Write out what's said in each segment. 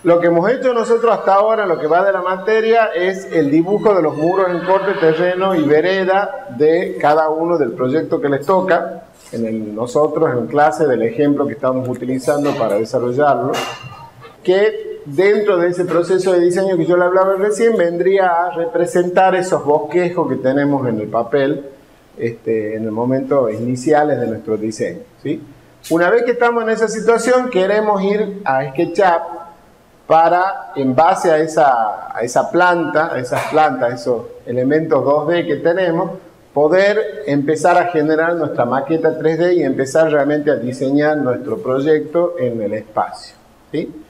Lo que hemos hecho nosotros hasta ahora, lo que va de la materia, es el dibujo de los muros en corte, terreno y vereda de cada uno del proyecto que les toca. Nosotros en clase del ejemplo que estamos utilizando para desarrollarlo, que dentro de ese proceso de diseño que yo le hablaba recién, vendría a representar esos bosquejos que tenemos en el papel en el momento iniciales de nuestro diseño, ¿sí? Una vez que estamos en esa situación, queremos ir a SketchUp para, en base a esa planta, a esas plantas, esos elementos 2D que tenemos, poder empezar a generar nuestra maqueta 3D y empezar realmente a diseñar nuestro proyecto en el espacio, ¿sí?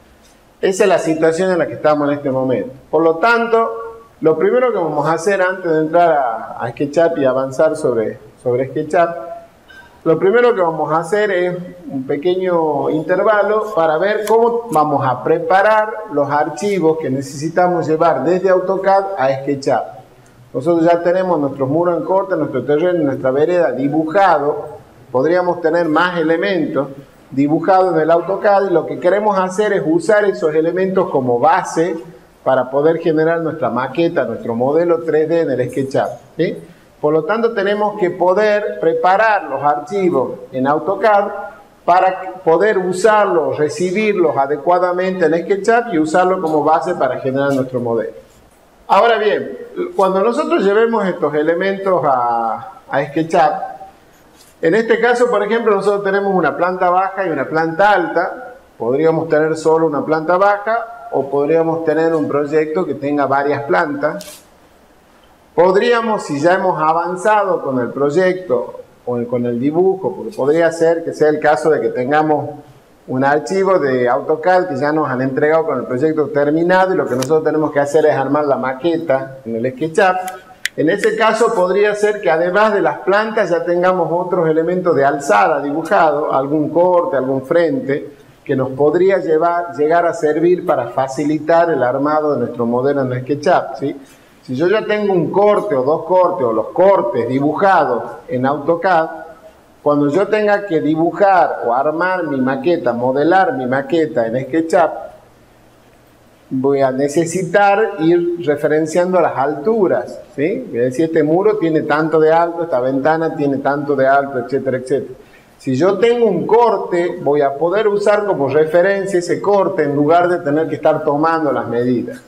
Esa es la situación en la que estamos en este momento. Por lo tanto, lo primero que vamos a hacer antes de entrar a SketchUp y avanzar sobre SketchUp, lo primero que vamos a hacer es un pequeño intervalo para ver cómo vamos a preparar los archivos que necesitamos llevar desde AutoCAD a SketchUp. Nosotros ya tenemos nuestros muros en corte, nuestro terreno, nuestra vereda dibujado. Podríamos tener más elementos dibujados en el AutoCAD y lo que queremos hacer es usar esos elementos como base para poder generar nuestra maqueta, nuestro modelo 3D en el SketchUp, ¿sí? Por lo tanto, tenemos que poder preparar los archivos en AutoCAD para poder usarlos, recibirlos adecuadamente en SketchUp y usarlo como base para generar nuestro modelo. Ahora bien, cuando nosotros llevemos estos elementos a SketchUp, en este caso, por ejemplo, nosotros tenemos una planta baja y una planta alta. Podríamos tener solo una planta baja o podríamos tener un proyecto que tenga varias plantas. Podríamos, si ya hemos avanzado con el proyecto o con el dibujo, porque podría ser que sea el caso de que tengamos un archivo de AutoCAD que ya nos han entregado con el proyecto terminado y lo que nosotros tenemos que hacer es armar la maqueta en el SketchUp. En ese caso podría ser que además de las plantas ya tengamos otros elementos de alzada dibujados, algún corte, algún frente, que nos podría llegar a servir para facilitar el armado de nuestro modelo en el SketchUp, ¿sí? Si yo ya tengo un corte o dos cortes o los cortes dibujados en AutoCAD, cuando yo tenga que dibujar o armar mi maqueta, modelar mi maqueta en SketchUp, voy a necesitar ir referenciando las alturas, ¿sí? Voy a decir, este muro tiene tanto de alto, esta ventana tiene tanto de alto, etcétera, etcétera. Si yo tengo un corte, voy a poder usar como referencia ese corte en lugar de tener que estar tomando las medidas.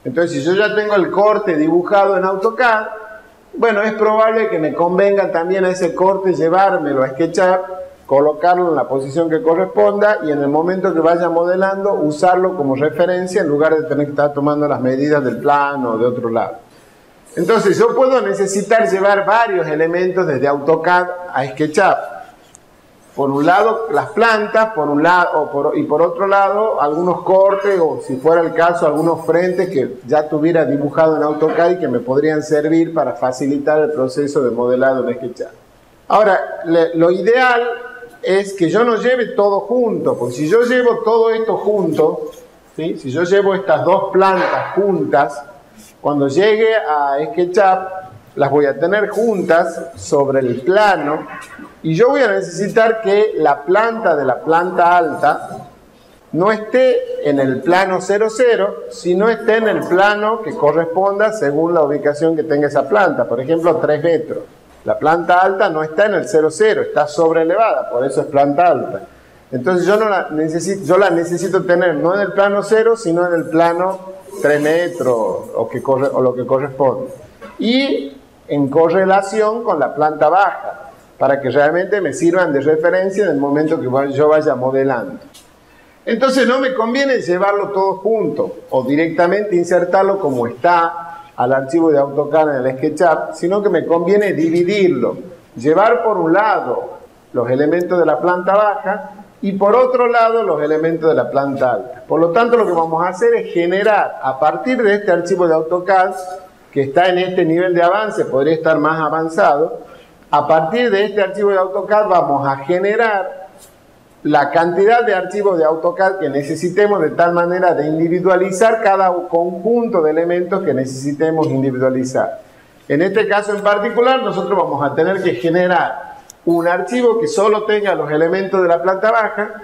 Entonces, si yo ya tengo el corte dibujado en AutoCAD, bueno, es probable que me convenga también a ese corte llevármelo a SketchUp, colocarlo en la posición que corresponda y en el momento que vaya modelando, usarlo como referencia en lugar de tener que estar tomando las medidas del plano o de otro lado. Entonces, yo puedo necesitar llevar varios elementos desde AutoCAD a SketchUp. Por un lado, las plantas, y por otro lado, algunos cortes o, si fuera el caso, algunos frentes que ya tuviera dibujado en AutoCAD y que me podrían servir para facilitar el proceso de modelado en SketchUp. Ahora, lo ideal es que yo no lleve todo junto, porque si yo llevo todo esto junto, ¿sí? Si yo llevo estas dos plantas juntas, cuando llegue a SketchUp, las voy a tener juntas sobre el plano y yo voy a necesitar que la planta de la planta alta no esté en el plano 00, sino esté en el plano que corresponda según la ubicación que tenga esa planta, por ejemplo 3 metros. La planta alta no está en el 00, está sobreelevada, por eso es planta alta. Entonces yo la necesito tener no en el plano 0, sino en el plano 3 metros o lo que corresponde. Y en correlación con la planta baja, para que realmente me sirvan de referencia en el momento que yo vaya modelando. Entonces no me conviene llevarlo todo junto o directamente insertarlo como está al archivo de AutoCAD en el SketchUp, sino que me conviene dividirlo, llevar por un lado los elementos de la planta baja y por otro lado los elementos de la planta alta. Por lo tanto, lo que vamos a hacer es generar, a partir de este archivo de AutoCAD, que está en este nivel de avance, podría estar más avanzado, a partir de este archivo de AutoCAD vamos a generar la cantidad de archivos de AutoCAD que necesitemos de tal manera de individualizar cada conjunto de elementos que necesitemos individualizar. En este caso en particular, nosotros vamos a tener que generar un archivo que solo tenga los elementos de la planta baja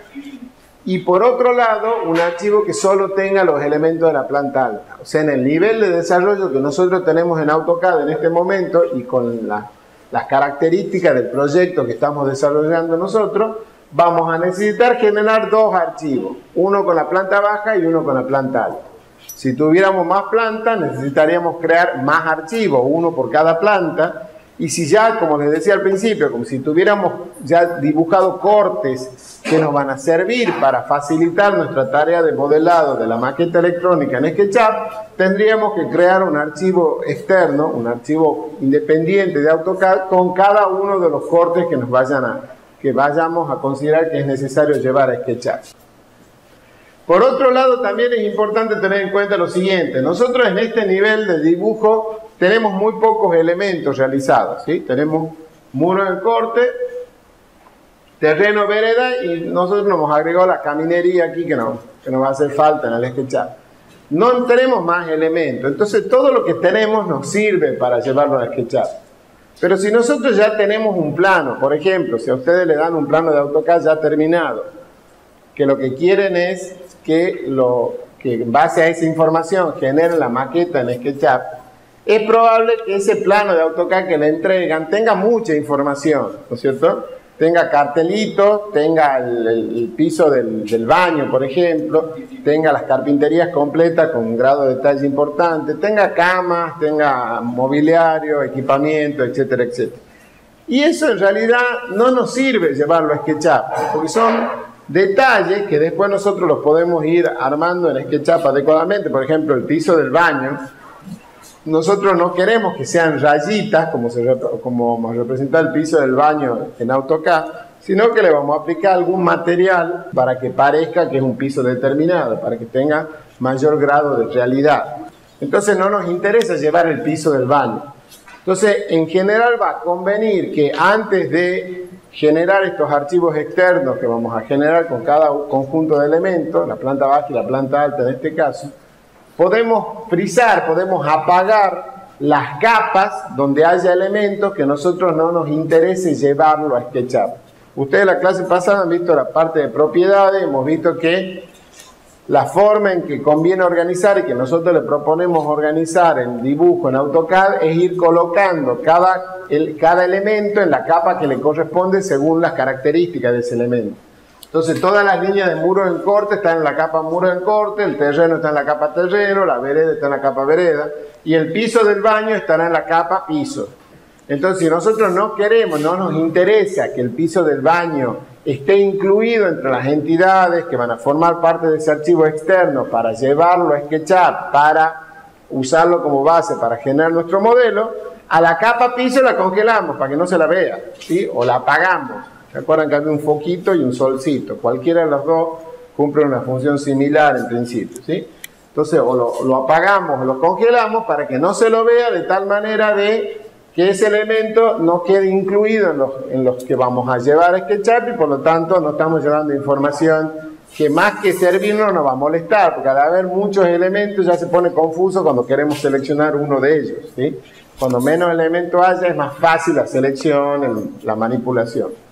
y por otro lado un archivo que solo tenga los elementos de la planta alta. O sea, en el nivel de desarrollo que nosotros tenemos en AutoCAD en este momento y con las características del proyecto que estamos desarrollando nosotros, vamos a necesitar generar dos archivos, uno con la planta baja y uno con la planta alta. Si tuviéramos más plantas, necesitaríamos crear más archivos, uno por cada planta, y si ya, como les decía al principio, como si tuviéramos ya dibujado cortes que nos van a servir para facilitar nuestra tarea de modelado de la maqueta electrónica en SketchUp, tendríamos que crear un archivo externo, un archivo independiente de AutoCAD con cada uno de los cortes que vayamos a considerar que es necesario llevar a SketchUp. Por otro lado, también es importante tener en cuenta lo siguiente. Nosotros en este nivel de dibujo tenemos muy pocos elementos realizados, ¿sí? Tenemos muro en corte, terreno vereda y nosotros nos hemos agregado la caminería aquí que nos va a hacer falta en el SketchUp. No tenemos más elementos, entonces todo lo que tenemos nos sirve para llevarlo a SketchUp. Pero si nosotros ya tenemos un plano, por ejemplo, si a ustedes le dan un plano de AutoCAD ya terminado, que lo que quieren es que en base a esa información generen la maqueta en SketchUp, es probable que ese plano de AutoCAD que le entregan tenga mucha información, ¿no es cierto? Tenga cartelitos, tenga el piso del baño, por ejemplo, tenga las carpinterías completas con un grado de detalle importante, tenga camas, tenga mobiliario, equipamiento, etcétera, etcétera. Y eso en realidad no nos sirve llevarlo a SketchUp, porque son detalles que después nosotros los podemos ir armando en SketchUp adecuadamente. Por ejemplo, el piso del baño, nosotros no queremos que sean rayitas como representa el piso del baño en AutoCAD, sino que le vamos a aplicar algún material para que parezca que es un piso determinado, para que tenga mayor grado de realidad. Entonces no nos interesa llevar el piso del baño. Entonces, en general va a convenir que antes de generar estos archivos externos que vamos a generar con cada conjunto de elementos, la planta baja y la planta alta en este caso, podemos frizar, podemos apagar las capas donde haya elementos que a nosotros no nos interese llevarlo a SketchUp. Ustedes en la clase pasada han visto la parte de propiedades, hemos visto que la forma en que conviene organizar y que nosotros le proponemos organizar el dibujo en AutoCAD es ir colocando cada elemento en la capa que le corresponde según las características de ese elemento. Entonces todas las líneas de muro en corte están en la capa muro en corte, el terreno está en la capa terreno, la vereda está en la capa vereda y el piso del baño estará en la capa piso. Entonces si nosotros no queremos, no nos interesa que el piso del baño esté incluido entre las entidades que van a formar parte de ese archivo externo para llevarlo a SketchUp, para usarlo como base para generar nuestro modelo, a la capa piso la congelamos para que no se la vea, ¿sí? O la apagamos. ¿Se acuerdan que había un foquito y un solcito? Cualquiera de los dos cumple una función similar en principio, ¿sí? Entonces o lo apagamos o lo congelamos para que no se lo vea, de tal manera de que ese elemento no quede incluido en los que vamos a llevar a SketchUp y por lo tanto no estamos llevando información que más que servirnos nos va a molestar, porque al haber muchos elementos ya se pone confuso cuando queremos seleccionar uno de ellos, ¿sí? Cuando menos elementos haya es más fácil la selección, la manipulación.